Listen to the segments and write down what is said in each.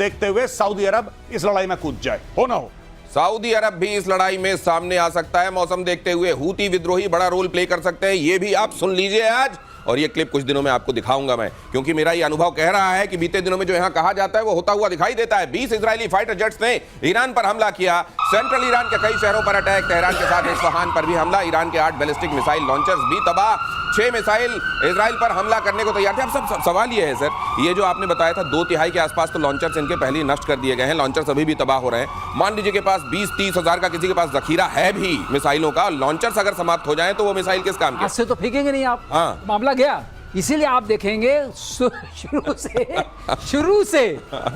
देखते हुए सऊदी अरब इस लड़ाई में कूद जाए, हो ना हो। सऊदी अरब भी इस लड़ाई में सामने आ सकता है। मौसम देखते हुए हूती विद्रोही बड़ा रोल प्ले कर सकते हैं, ये भी आप सुन लीजिए आज। और ये क्लिप कुछ दिनों में आपको दिखाऊंगा मैं, क्योंकि मेरा ये अनुभव कह रहा है कि बीते दिनों में जो यहां कहा जाता है वो होता हुआ दिखाई देता है। 20 इजरायली फाइटर जेट्स ने ईरान पर हमला किया, सेंट्रल ईरान के कई शहरों पर अटैक, तेहरान के साथ इस्फहान पर भी हमला, ईरान के 8 बैलिस्टिक मिसाइल लॉन्चर्स भी तबाह, 6 मिसाइल इजराइल पर हमला करने को तैयार थे। अब सब सवाल ये है सर, ये जो आपने बताया था 2/3 के आसपास तो लॉन्चर्स इनके पहले ही नष्ट कर दिए गए हैं, लॉन्चर्स अभी भी तबाह हो रहे हैं। मान लीजिए के पास 20-30 हजार का किसी के पास जखीरा है भी मिसाइलों का, लॉन्चर्स अगर समाप्त हो जाए तो वो मिसाइल किस काम के? आज से तो फेंकेंगे नहीं आप। हाँ। मामला गया। इसीलिए आप देखेंगे शुरू से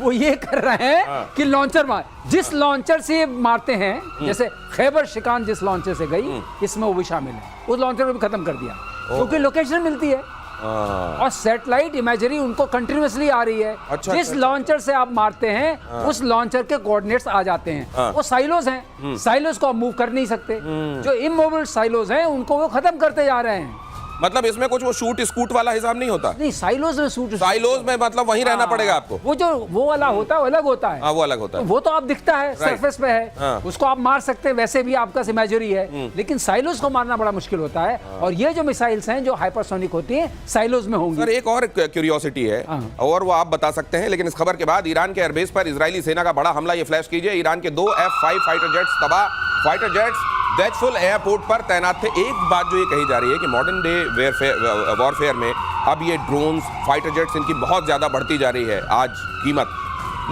वो ये कर रहे हैं कि लॉन्चर मार, जिस लॉन्चर से मारते हैं, जैसे खैबर शिकान जिस लॉन्चर से गई, इसमें वो भी शामिल है, उस लॉन्चर को भी खत्म कर दिया, क्योंकि लोकेशन मिलती है और सैटेलाइट इमेजरी उनको कंटिन्यूअसली आ रही है। जिस लॉन्चर से आप मारते हैं उस लॉन्चर के कोऑर्डिनेट्स आ जाते हैं, वो साइलोज हैं, साइलोज को आप मूव कर नहीं सकते, जो इमूवेबल साइलोज हैं उनको वो खत्म करते जा रहे हैं। मतलब इसमें कुछ वो शूट स्कूट वाला हिसाब नहीं होता? नहीं, साइलोज में साइलोज में मतलब वहीं रहना पड़ेगा आपको। वो वाला होता है, वो अलग होता है। हाँ, वो अलग होता है, वो तो आप दिखता है, सरफेस पे है, उसको आप मार सकते हैं, वैसे भी आपका इमेजरी है, लेकिन साइलोज को मारना बड़ा मुश्किल होता है। और ये जो मिसाइल्स हैं जो हाइपरसोनिक होती हैं, साइलोज में होंगी। सर एक और क्यूरियोसिटी है और वो आप बता सकते हैं, लेकिन इस खबर के बाद ईरान के एयरबेस पर इजरायली सेना का बड़ा हमला, ये फ्लैश कीजिए। ईरान के 2 F-5 फाइटर जेट्स तबाह, फाइटर जेट्स दैचफुल एयरपोर्ट पर तैनात थे। एक बात जो ये कही जा रही है कि मॉडर्न डे वॉरफेयर में अब ये ड्रोन्स, फाइटर जेट्स, इनकी बहुत ज्यादा बढ़ती जा रही है आज कीमत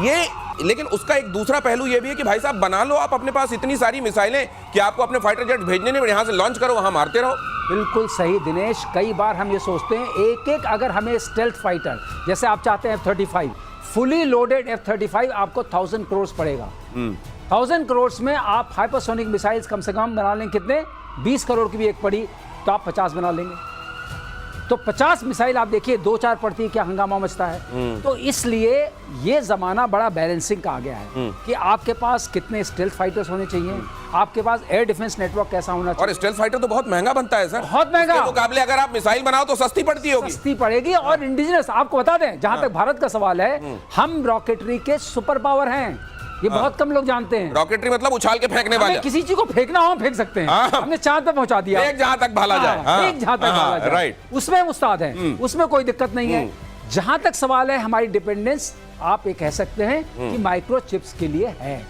ये, लेकिन उसका एक दूसरा पहलू ये भी है कि भाई साहब बना लो आप अपने पास इतनी सारी मिसाइलें कि आपको अपने फाइटर जेट भेजने नहीं, यहाँ से लॉन्च करो, वहां मारते रहो। बिल्कुल सही दिनेश, कई बार हम ये सोचते हैं एक एक अगर हमें स्टेल्थ फाइटर, जैसे आप चाहते हैं F-35, फुली लोडेड F-35 आपको 1000 करोड़ पड़ेगा। 1000 करोड़ में आप हाइपरसोनिक मिसाइल्स कम से कम बना लेंगे, कितने? 20 करोड़ की भी एक पड़ी तो आप 50 बना लेंगे। तो 50 मिसाइल आप देखिए 2-4 पड़ती है, क्या हंगामा मचता है। तो इसलिए ये जमाना बड़ा बैलेंसिंग का आ गया है कि आपके पास कितने स्टेल्थ फाइटर्स होने चाहिए, आपके पास एयर डिफेंस नेटवर्क कैसा होना चाहिए। और स्टेल्थ फाइटर तो बहुत महंगा बनता है सर, बहुत महंगा। उसके मुकाबले अगर आप मिसाइल बनाओ तो सस्ती पड़ती होगी, सस्ती पड़ेगी। और इंडिजिनस आपको बता दें, जहां तक भारत का सवाल है, हम रॉकेटरी के सुपर पावर हैं, ये बहुत कम लोग जानते हैं। रॉकेटरी मतलब उछाल के फेंकने वाले, किसी चीज को फेंकना हो फेंक सकते हैं। हमने चांद पे पहुंचा दिया, एक जहां तक भाला जाए, एक जहां तक भाला जाए, राइट, उसमें हम उस्ताद हैं, उसमें कोई दिक्कत नहीं है। जहां तक सवाल है हमारी डिपेंडेंस, आप ये कह सकते हैं कि माइक्रोचिप्स के लिए है।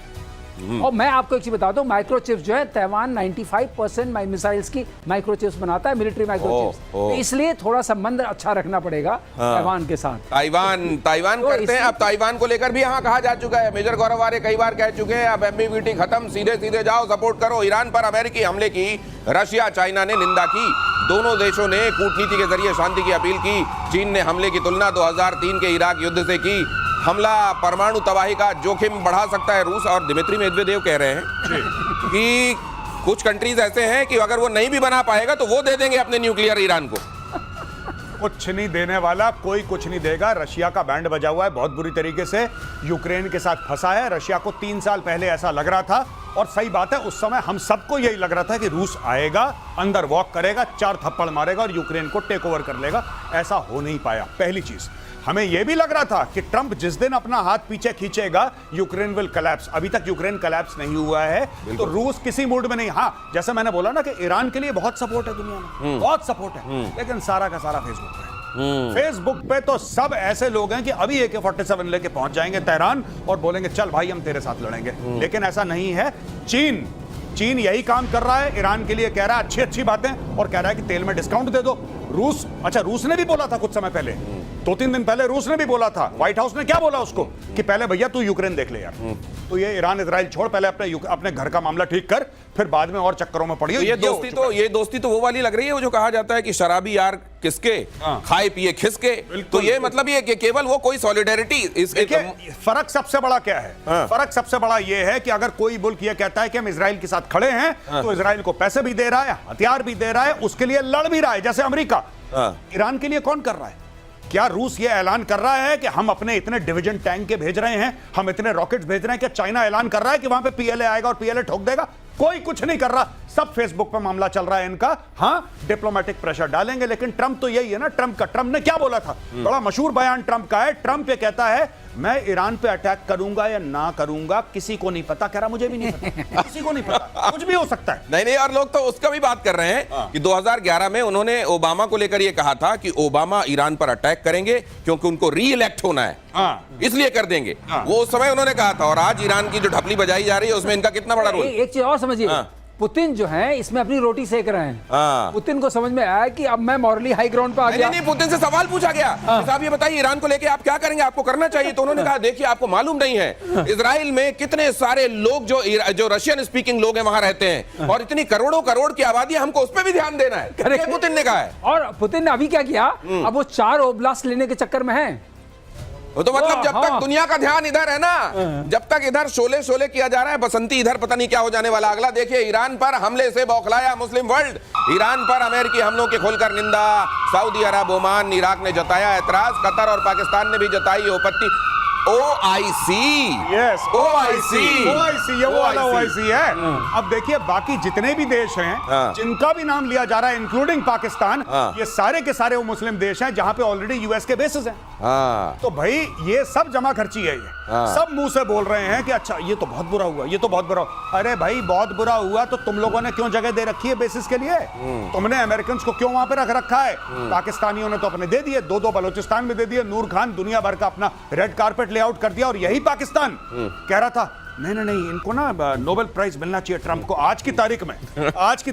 और मैं आपको एक चीज बता दूं, माइक्रोचिप्स जो है, ताइवान 95% मिसाइल्स की माइक्रोचिप्स बनाता है, मिलिट्री माइक्रोचिप्स। तो इसलिए थोड़ा संबंध अच्छा रखना पड़ेगा ताइवान के साथ। ताइवान तो करते हैं। अब ताइवान को लेकर भी यहाँ कहा जा चुका है, मेजर गौरव आर्य कई बार कह चुके हैं, अब एमबीवीटी खत्म, सीधे सीधे जाओ, सपोर्ट करो। ईरान पर अमेरिकी हमले की रशिया चाइना ने निंदा की, दोनों देशों ने कूटनीति के जरिए शांति की अपील की। चीन ने हमले की तुलना 2003 के इराक युद्ध से की। हमला परमाणु तबाही का जोखिम बढ़ा सकता है रूस, और दिमित्री मेदवेदेव कह रहे हैं कि कुछ कंट्रीज ऐसे हैं कि अगर वो नहीं भी बना पाएगा तो वो दे देंगे अपने न्यूक्लियर ईरान को। कुछ नहीं देने वाला, कोई कुछ नहीं देगा। रशिया का बैंड बजा हुआ है बहुत बुरी तरीके से, यूक्रेन के साथ फंसा है। रशिया को 3 साल पहले ऐसा लग रहा था, और सही बात है, उस समय हम सबको यही लग रहा था कि रूस आएगा, अंदर वॉक करेगा, 4 थप्पड़ मारेगा और यूक्रेन को टेक ओवर कर लेगा। ऐसा हो नहीं पाया। पहली चीज, हमें यह भी लग रहा था कि ट्रंप जिस दिन अपना हाथ पीछे खींचेगा, यूक्रेन विल कोलैप्स। अभी तक यूक्रेन कोलैप्स नहीं हुआ है, तो रूस किसी मूड में नहीं। हाँ, जैसे मैंने बोला ना कि ईरान के लिए बहुत सपोर्ट है दुनिया में, बहुत सपोर्ट है, लेकिन सारा का सारा फेसबुक पे है। फेसबुक पे तो सब ऐसे लोग हैं कि अभी AK-47 लेके पहुंच जाएंगे तेहरान और बोलेंगे चल भाई हम तेरे साथ लड़ेंगे, लेकिन ऐसा नहीं है। चीन यही काम कर रहा है, ईरान के लिए कह रहा है अच्छी अच्छी बातें, और कह रहा है कि तेल में डिस्काउंट दे दो। रूस ने भी बोला था कुछ समय पहले, 2-3 दिन पहले रूस ने भी बोला था। व्हाइट हाउस ने क्या बोला उसको कि पहले भैया तू यूक्रेन देख ले यार, तो ये ईरान इजराइल छोड़, पहले अपने घर का मामला ठीक कर, फिर बाद में और चक्करों में पड़ी। तो ये दोस्ती तो वो वाली लग रही है, वो जो कहा जाता है कि शराबी यार किसके, खाए पिए खिसके। तो ये मतलब ये कि केवल वो कोई सॉलिडेरिटी। फर्क सबसे बड़ा क्या है? फर्क सबसे बड़ा ये है कि अगर कोई मुल्क ये कहता है कि हम इजराइल के साथ खड़े हैं, तो इजराइल को पैसे भी दे रहा है, हथियार भी दे रहा है, उसके लिए लड़ भी रहा है, जैसे अमेरिका। ईरान के लिए कौन कर रहा है? क्या रूस ये ऐलान कर रहा है कि हम अपने इतने डिवीजन टैंक के भेज रहे हैं, हम इतने रॉकेट्स भेज रहे हैं? क्या चाइना ऐलान कर रहा है कि वहां पे PLA आएगा और PLA ठोक देगा? कोई कुछ नहीं कर रहा, सब फेसबुक पे मामला चल रहा है इनका। हाँ, डिप्लोमेटिक प्रेशर डालेंगे, लेकिन ट्रंप तो यही है ना। ट्रंप ने क्या बोला था? बड़ा मशहूर बयान ट्रंप का है। ट्रंप ये कहता है मैं ईरान पे अटैक करूंगा या ना करूंगा किसी को नहीं पता। कह रहा मुझे भी नहीं पता, किसी को नहीं पता, कुछ भी हो सकता है। नहीं, और लोग तो उसका भी बात कर रहे हैं कि 2011 में उन्होंने ओबामा को लेकर यह कहा था कि ओबामा ईरान पर अटैक करेंगे क्योंकि उनको री इलेक्ट होना है, इसलिए कर देंगे। वो उस समय उन्होंने कहा था, और आज ईरान की जो ढपली बजाई जा रही है उसमें इनका कितना बड़ा रोल। एक चीज और समझिए, पुतिन जो है इसमें अपनी रोटी सेक रहे हैं। पुतिन को समझ में आया कि अब मैं मॉरली हाई ग्राउंड पे आ गया। नहीं, पुतिन से सवाल पूछा गया, साहब ये बताइए ईरान को लेके आप क्या करेंगे, आपको करना चाहिए। तो उन्होंने कहा देखिए आपको मालूम नहीं है इजराइल में कितने सारे लोग जो रशियन स्पीकिंग लोग हैं वहां रहते हैं, और इतनी करोड़ों करोड़ की आबादी, हमको उस पर भी ध्यान देना है, ये पुतिन ने कहा है। और पुतिन ने अभी क्या किया, अब वो 4 ओब्लास्ट लेने के चक्कर में है। तो मतलब जब तक दुनिया का ध्यान इधर है ना, जब तक इधर शोले शोले किया जा रहा है, बसंती इधर पता नहीं क्या हो जाने वाला। अगला देखिए, ईरान पर हमले से बौखलाया मुस्लिम वर्ल्ड। ईरान पर अमेरिकी हमलों की खोलकर निंदा। सऊदी अरब, ओमान, इराक ने जताया एतराज। कतर और पाकिस्तान ने भी जताई आपत्ति। OIC, यस, OIC, ये वो वाला OIC है। अब देखिए बाकी जितने भी देश हैं जिनका भी नाम लिया जा रहा है इंक्लूडिंग पाकिस्तान, ये सारे के सारे वो मुस्लिम देश हैं जहां पे ऑलरेडी यूएस के बेसिस हैं। तो भाई ये सब जमा खर्ची है, ये सब मुंह से बोल रहे हैं कि अच्छा ये तो बहुत बुरा हुआ, ये तो बहुत बुरा हुआ। अरे भाई बहुत बुरा हुआ तो तुम लोगों ने क्यों जगह दे रखी है बेसिस के लिए? तुमने अमेरिकन को क्यों वहां पे रख रखा है? पाकिस्तानियों ने तो अपने दे दिए, 2 बलूचिस्तान में दे दिए। नूर खान दुनिया भर का अपना रेड कारपेट लेआउट कर दिया, और यही पाकिस्तान कह रहा था नहीं, इनको ना नोबेल प्राइज मिलना चाहिए ट्रंप को। आज की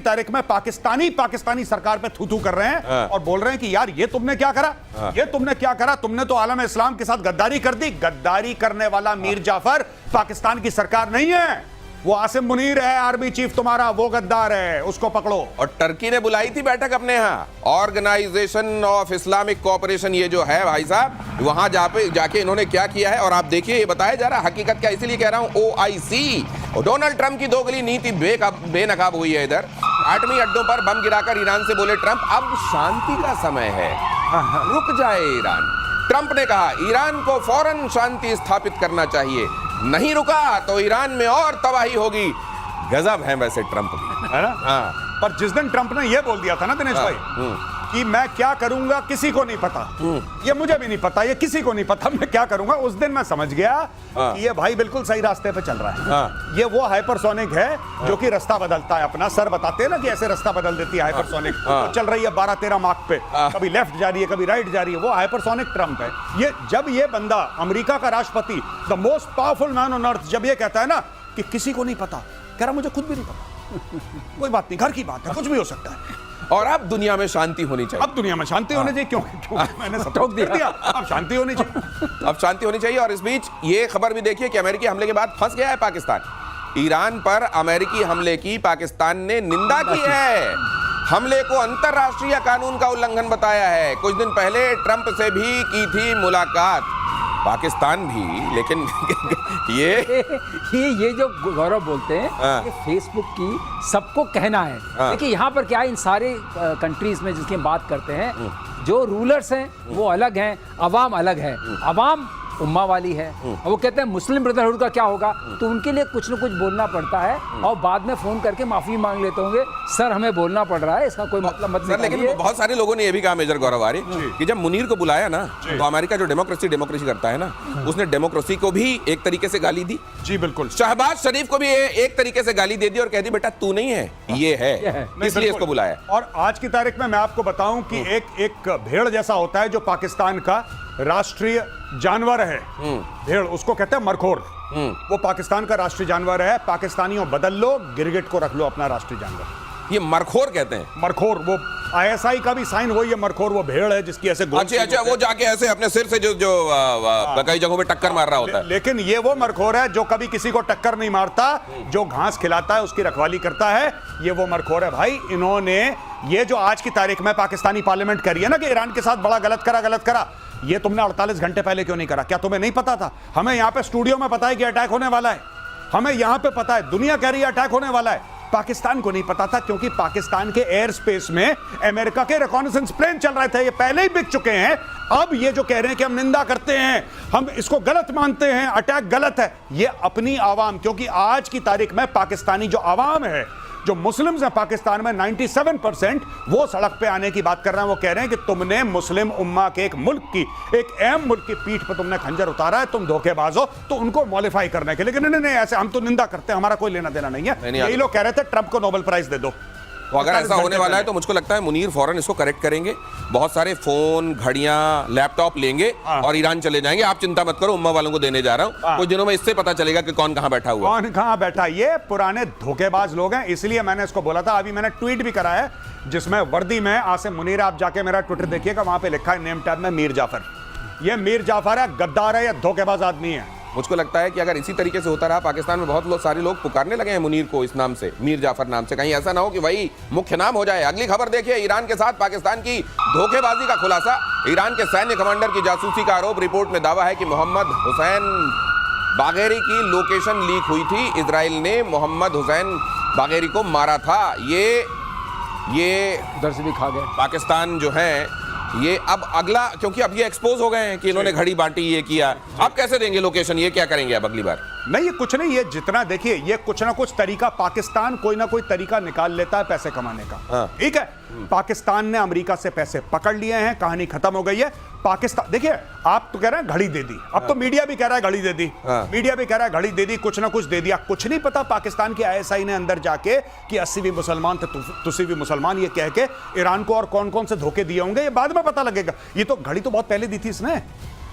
तारीख में पाकिस्तानी सरकार पे थू कर रहे हैं और बोल रहे हैं कि यार ये तुमने क्या करा, तुमने तो आलम इस्लाम के साथ गद्दारी कर दी। गद्दारी करने वाला मीर जाफर पाकिस्तान की सरकार नहीं है, वो आसिम मुनीर है आर्मी चीफ तुम्हारा, वो गद्दार है, उसको पकड़ो। और टर्की ने बुलाई थी बैठक अपने यहाँ, ऑर्गेनाइजेशन ऑफ इस्लामिक कोऑपरेशन, ये जो है भाई साहब, वहां जाके इन्होंने क्या किया है। और आप देखिए ये बताया जा रहा है, हकीकत क्या, इसीलिए कह रहा हूं OIC। और डोनाल्ड ट्रंप की दोगली नीति बेनकाब हुई है। इधर एटमी अड्डों पर बम गिराकर ईरान से बोले ट्रंप अब शांति का समय है, रुक जाए ईरान। ट्रंप ने कहा ईरान को फौरन शांति स्थापित करना चाहिए, नहीं रुका तो ईरान में और तबाही होगी। गजब है वैसे ट्रंप भी, है ना? पर जिस दिन ट्रंप ने यह बोल दिया था ना दिनेश भाई कि मैं क्या करूंगा किसी को नहीं पता, ये मुझे भी नहीं पता, ये किसी को नहीं पता मैं क्या करूंगा, उस दिन मैं समझ गया कि ये भाई बिल्कुल सही रास्ते पे चल रहा है। ये वो हाइपरसोनिक है जो कि रास्ता बदलता है अपना। सर बताते हैं ना कि ऐसे रास्ता बदल देती है हाइपरसोनिक, तो चल रही है 12-13 मार्क पे, कभी लेफ्ट जा रही है कभी राइट जा रही है, वो हाइपरसोनिक ट्रंप है। ये जब ये बंदा अमेरिका का राष्ट्रपति, the most powerful man on earth, जब ये कहता है ना कि किसी को नहीं पता, कह रहा मुझे खुद भी नहीं पता, कोई बात नहीं, घर की बात है, कुछ भी हो सकता है। और अब दुनिया में शांति होनी चाहिए, अब दुनिया में शांति होनी चाहिए। क्यों मैंने सब टोक दिया, अब शांति होनी चाहिए, अब शांति होनी चाहिए। और इस बीच ये खबर भी देखिए कि अमेरिकी हमले के बाद फंस गया है पाकिस्तान। ईरान पर अमेरिकी हमले की पाकिस्तान ने निंदा की है, हमले को अंतर्राष्ट्रीय कानून का उल्लंघन बताया है। कुछ दिन पहले ट्रंप से भी की थी मुलाकात पाकिस्तान भी, लेकिन ये जो गौरव बोलते हैं ये फेसबुक की सबको कहना है। देखिए यहाँ पर क्या है, इन सारे कंट्रीज में जिसकी हम बात करते हैं, जो रूलर्स हैं वो अलग हैं, अवाम अलग है। अवाम उम्मा वाली है, और वो कहते हैं मुस्लिम ब्रदरहुड का क्या होगा, तो उनके लिए कुछ न कुछ बोलना पड़ता है, और बाद में फोन करके माफी मांग लेते होंगे, सर हमें बोलना पड़ रहा है, इसका कोई मतलब मत नहीं। लेकिन बहुत सारे लोगों ने यह भी कहा मेजर गौरव आर्य कि जब मुनीर को बुलाया ना, तो अमेरिका जो डेमोक्रेसी करता है ना, उसने डेमोक्रेसी को भी एक तरीके से गाली दी। जी बिल्कुल। शहबाज शरीफ को भी एक तरीके से गाली दे दी और कह दी बेटा तू नहीं है, ये है, इसलिए इसको बुलाया। और आज की तारीख में मैं आपको बताऊं कि एक भेड़ जैसा होता है जो पाकिस्तान का राष्ट्रीय जानवर है, भेड़, उसको कहते हैं मरखोर, वो पाकिस्तान का राष्ट्रीय जानवर है। पाकिस्तानियों बदल लो, गिरगिट को रख लो अपना राष्ट्रीय जानवर। ये मरखोर कहते हैं, मरखोर, वो ISI का भी साइन वही है, मरखोर वो भेड़ है जिसकी ऐसे अच्छा वो जाके ऐसे अपने सिर से जो कई जगहों पे टक्कर मार रहा होता है। लेकिन ये वो मरखोर है जो कभी किसी को टक्कर नहीं मारता, जो घास खिलाता है उसकी रखवाली करता है, ये वो मरखोर है भाई। इन्होंने ये जो आज की तारीख में पाकिस्तानी पार्लियामेंट करी है ना कि ईरान के साथ बड़ा गलत करा, ये तुमने 48 घंटे पहले क्यों नहीं करा? क्या तुम्हें नहीं पता था? हमें यहां पे स्टूडियो में पता है कि अटैक होने वाला है, हमें यहां पे पता है, दुनिया कह रही है अटैक होने वाला है, पाकिस्तान को नहीं पता था, क्योंकि पाकिस्तान के एयर स्पेस में अमेरिका के रिकॉनेसेंस प्लेन चल रहे थे, ये पहले ही बिक चुके हैं। अब ये जो कह रहे हैं कि हम निंदा करते हैं, हम इसको गलत मानते हैं, अटैक गलत है, ये अपनी आवाम, क्योंकि आज की तारीख में पाकिस्तानी जो आवाम है जो मुस्लिम्स हैं पाकिस्तान में 97% वो सड़क पे आने की बात कर रहे हैं। वो कह रहे हैं कि तुमने मुस्लिम उम्मा के एक मुल्क की, एक अहम मुल्क की पीठ पर तुमने खंजर उतारा है, तुम धोखेबाज हो। तो उनको मॉडिफाई करने के लिए, लेकिन नहीं, ऐसे हम तो निंदा करते हैं, हमारा कोई लेना देना नहीं है। यही लोग कह रहे थे ट्रंप को नोबेल प्राइज दे दो। तो अगर ऐसा होने वाला है तो मुझको लगता है मुनीर फौरन इसको करेक्ट करेंगे, बहुत सारे फोन, घड़ियां, लैपटॉप लेंगे और ईरान चले जाएंगे। आप चिंता मत करो, उम्मा वालों को देने जा रहा हूं। कुछ दिनों में इससे पता चलेगा कि कौन कहां बैठा हुआ, कौन कहां बैठा। ये पुराने धोखेबाज लोग हैं, इसलिए मैंने इसको बोला था। अभी मैंने ट्वीट भी करा है जिसमें वर्दी में आसिम मुनीर, आप जाके मेरा ट्विटर देखिएगा, वहां पे लिखा है नेम टैग में मीर जाफर। ये मीर जाफर है, गद्दार है, या धोखेबाज आदमी है। मुझको लगता है कि अगर इसी तरीके से होता रहा, पाकिस्तान में बहुत सारे लोग पुकारने लगे हैं मुनीर को इस नाम से, मीर जाफर नाम से। कहीं ऐसा ना हो कि वही मुख्य नाम हो जाए। अगली खबर देखिए, ईरान के साथ पाकिस्तान की धोखेबाजी का खुलासा। ईरान के सैन्य कमांडर की जासूसी का आरोप। रिपोर्ट में दावा है कि मोहम्मद हुसैन बागेरी की लोकेशन लीक हुई थी। इजराइल ने मोहम्मद हुसैन बागेरी को मारा था। ये उधर से भी खा गए पाकिस्तान जो है ये अब अगला, क्योंकि अब ये एक्सपोज हो गए हैं कि इन्होंने घड़ी बांटी, ये किया। अब कैसे देंगे लोकेशन, ये क्या करेंगे अब अगली बार? नहीं, ये कुछ नहीं, ये जितना देखिए, ये कुछ ना कुछ तरीका, पाकिस्तान कोई ना कोई तरीका निकाल लेता है पैसे कमाने का। ठीक है, पाकिस्तान ने अमेरिका से पैसे पकड़ लिए हैं, कहानी खत्म हो गई है। पाकिस्तान, देखिए, आप तो कह रहे हैं घड़ी दे दी, अब तो मीडिया भी कह रहा है घड़ी दे दी, मीडिया भी कह रहा है घड़ी दे दी, कुछ ना कुछ दे दिया। कुछ नहीं पता पाकिस्तान की ISI ने अंदर जाके कि 80 भी मुसलमान थे, तुसी भी मुसलमान, ये कह के ईरान को और कौन कौन से धोखे दिए होंगे, ये बाद में पता लगेगा। ये तो घड़ी तो बहुत पहले दी थी इसने,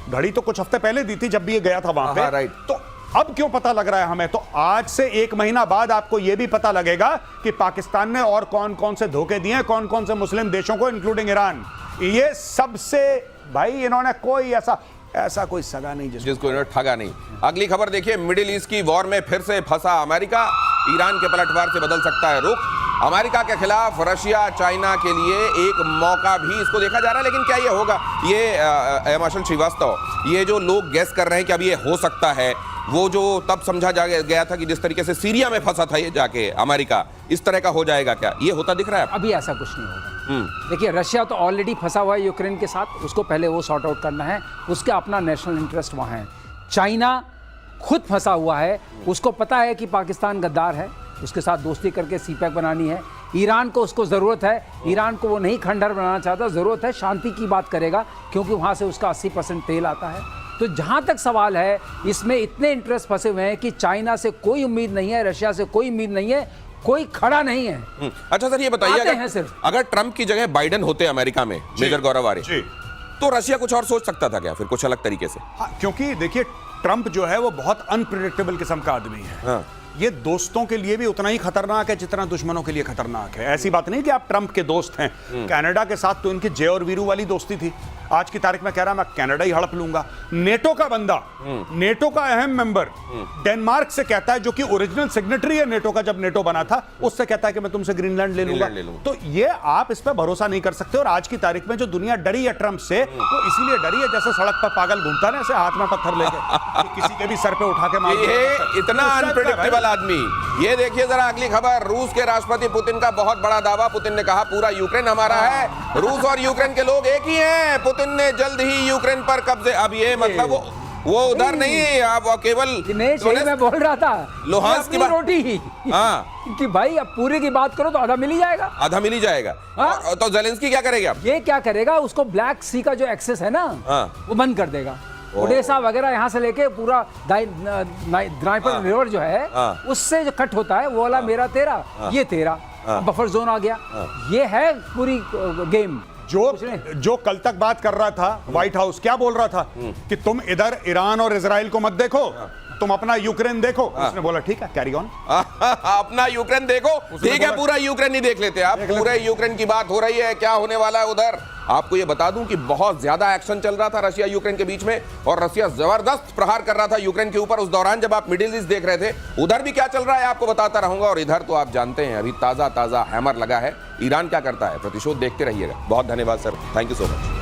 घड़ी तो कुछ हफ्ते पहले दी थी जब भी ये गया था वहां पे। राइट। तो अब क्यों पता लग रहा है हमें? तो आज से 1 महीना बाद आपको यह भी पता लगेगा कि पाकिस्तान ने और कौन कौन से धोखे दिए हैं, कौन कौन से मुस्लिम देशों को, इंक्लूडिंग ईरान। ये सबसे, भाई इन्होंने कोई ऐसा कोई सगा नहीं जिसको इन्होंने ठगा नहीं। अगली खबर देखिए, मिडिल ईस्ट की वॉर में फिर से फंसा अमेरिका। ईरान के पलटवार से बदल सकता है रुख। अमेरिका के खिलाफ रशिया, चाइना के लिए एक मौका भी इसको देखा जा रहा है। लेकिन क्या ये होगा? ये मार्शल श्रीवास्तव, ये जो लोग गैस कर रहे हैं कि अब ये हो सकता है, वो जो तब समझा गया था कि जिस तरीके से सीरिया में फंसा था ये जाके अमेरिका, इस तरह का हो जाएगा क्या? ये होता दिख रहा है अभी? ऐसा कुछ नहीं होगा। देखिए, रशिया तो ऑलरेडी फंसा हुआ है यूक्रेन के साथ, उसको पहले वो सॉर्ट आउट करना है, उसका अपना नेशनल इंटरेस्ट वहाँ है। चाइना खुद फंसा हुआ है, उसको पता है कि पाकिस्तान गद्दार है, उसके साथ दोस्ती करके सीपैक बनानी है। ईरान को उसको ज़रूरत है, ईरान को वो नहीं खंडहर बनाना चाहता, ज़रूरत है शांति की बात करेगा, क्योंकि वहाँ से उसका 80% तेल आता है। तो जहाँ तक सवाल है, इसमें इतने इंटरेस्ट फंसे हुए हैं कि चाइना से कोई उम्मीद नहीं है, रशिया से कोई उम्मीद नहीं है, कोई खड़ा नहीं है। अच्छा सर, ये बताइए, अगर ट्रंप की जगह बाइडेन होते अमेरिका में, मेजर गौरव आर्य, तो रशिया कुछ और सोच सकता था क्या फिर, कुछ अलग तरीके से? क्योंकि देखिए, ट्रंप जो है वो बहुत अनप्रिडिक्टेबल किस्म का आदमी है। ये दोस्तों के लिए भी उतना ही खतरनाक है जितना दुश्मनों के लिए खतरनाक है। ऐसी बात नहीं कि आप ट्रंप के दोस्त हैं। कनाडा के साथ तो इनकी जय और वीरू वाली दोस्ती थी। आज की तारीख में कह रहा मैं कनाडा ही हड़प लूंगा। नेटो का बंदा, नेटो का अहम मेंबर, डेनमार्क से कहता है, जो कि ओरिजिनल सिग्नेटरी है नेटो का जब नेटो बना था, उससे कहता है कि मैं तुमसे ग्रीनलैंड ले लूंगा। तो ये आप इस पर भरोसा नहीं कर सकते। और आज की तारीख में जो दुनिया डरी है ट्रंप से, वो इसीलिए डरी है जैसे सड़क पर पागल घूमता है, ऐसे हाथ में पत्थर लेके किसी के भी सर पे उठा के मार। इतना अनप्रेडिक्टेबल आदमी। ये देखिए जरा अगली खबर, रूस के राष्ट्रपति पुतिन का बहुत बड़ा दावा। पुतिन ने कहा पूरा यूक्रेन हमारा है, रूस और यूक्रेन के लोग एक ही हैं। पुतिन ने जल्द ही यूक्रेन पर कब्जे। अब ये मतलब वो उधर नहीं, आप केवल मैं बोल रहा था लोहांस्क की रोटी ही। कि भाई अब पूरे की बात करो तो आधा मिल ही जाएगा, आधा मिल ही जाएगा। तो ज़ेलेंस्की क्या करेगा? ये क्या करेगा, उसको ब्लैक सी का जो एक्सेस है ना, वो बंद कर देगा। ओडेसा वगैरह यहाँ से लेके पूरा द्नाइपर रिवर जो है, उससे जो कट होता है वो वाला मेरा तेरा, ये तेरा बफर जोन आ गया। ये है पूरी गेम। जो कल तक बात कर रहा था व्हाइट हाउस, क्या बोल रहा था कि तुम इधर ईरान और इजराइल को मत देखो, तुम अपना यूक्रेन देखो। उसने बोला ठीक है, कैरी ऑन। अपना यूक्रेन देखो, ठीक है, पूरा यूक्रेन नहीं देख लेते आप, पूरे यूक्रेन की बात हो रही है, क्या होने वाला है उधर। आपको ये बता दूं कि बहुत ज्यादा एक्शन चल रहा था रशिया यूक्रेन के बीच में, और रशिया जबरदस्त प्रहार कर रहा था यूक्रेन के ऊपर। उस दौरान जब आप मिडिल ईस्ट देख रहे थे, उधर भी क्या चल रहा है आपको बताता रहूंगा। और इधर तो आप जानते हैं अभी ताजा हैमर लगा है। ईरान क्या करता है, प्रतिशोध देखते रहिएगा। बहुत धन्यवाद sir, thank you so much.